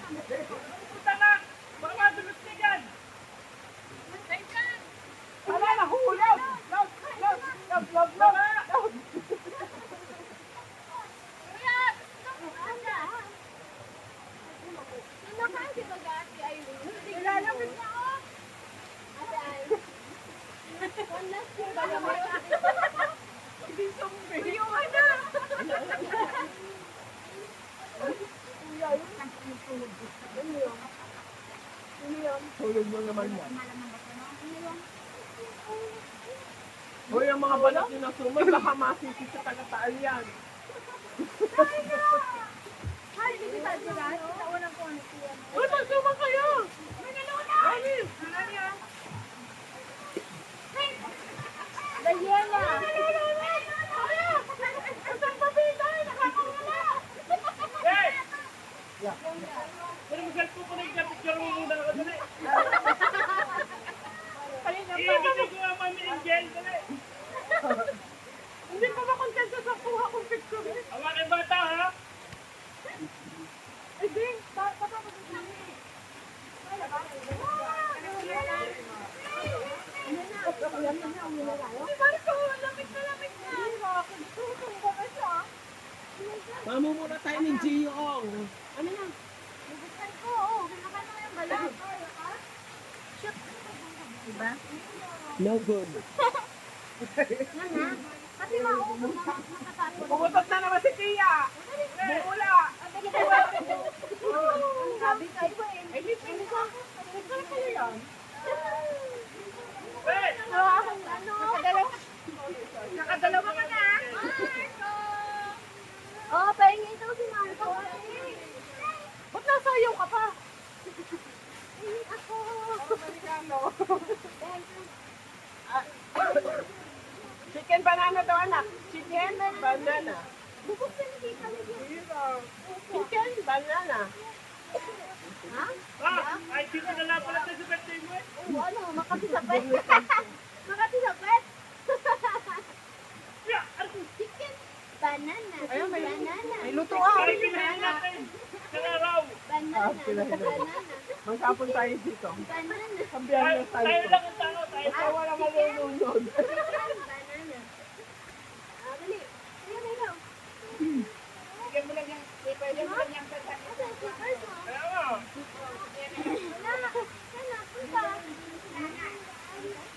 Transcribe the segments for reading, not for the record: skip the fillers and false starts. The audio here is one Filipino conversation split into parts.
Punta na! Baka madulos ka dyan! Wala na, hulog! Log! Tulog mo naman yan. Hoy, ang mga balat nyo na sumay, baka masisi sa tagataan yan. Hoy, magsuma kayo! Dali! Pero mag-galpo ko na yung picture mo muna ako dali. Ibigay ko nga Mami Angel, dali. Hindi pa makontento sa kuha kong picture. Hawakin bata, ha? Ay, ding! Bata pa mag-isami. Mamumura tayo ng Gio. Ano na? Diba? No good. Pumutot na naman si Tia. Bumula. Sabi kayo eh. Ay, hindi ko. Nakadalawa ka na. Oh, pahingi ito si Marco. Ba't nasayaw ka pa? Pahingi ako. Chicken banana daw anak. Chicken banana. Bukod sa nakita niyo. Chicken banana. Ha? Ay, chicken na lang pala sa birthday mo eh. Oo, ano, makatisapet. Makatisapet. Chicken banana. Ayun, may Banana. May luto ah. Ay, pinahin natin. Kalaraw. Banana. Banana. Magsapon tayo dito. Banana. Kambiyan na tayo. Tayo lang ang tao. Tayo wala malulunod. Banana. Ah, dali. Ayun, ayun. Bigyan mo lang yan. Pwede mo lang yan. Kaya mo. Wala. Wala. Punta.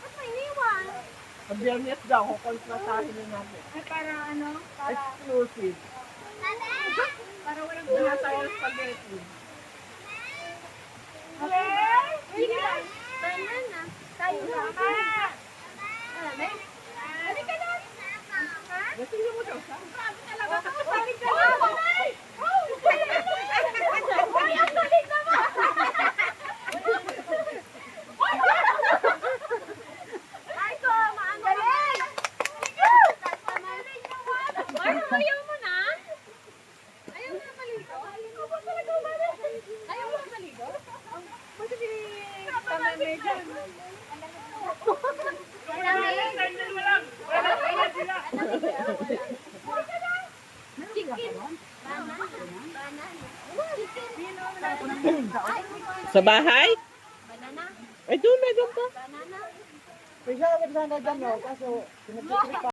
Ba't may iniwan? Ang biyernes daw, kukontratahin na natin. Ay, para ano? Exclusive. Para walang Wala tayo spaghetti. Chicken. Banana. Tayo lang. Ano ka lang? Ha? Gusto niyo mo daw siya? Grabe talaga. Sabi ka lang. Ay, ang galing naman. Ay, ko, maangaling. Mark, ayaw mo na? Ayaw mo na maligo? Ayaw mo talaga maligo? Ayaw mo na maligo? Buti tamay medyo. Chicken. Banana. Sa bahay? Banana. Ay, doon pa. Banana. May siya, may sana dyan, no? Kaso,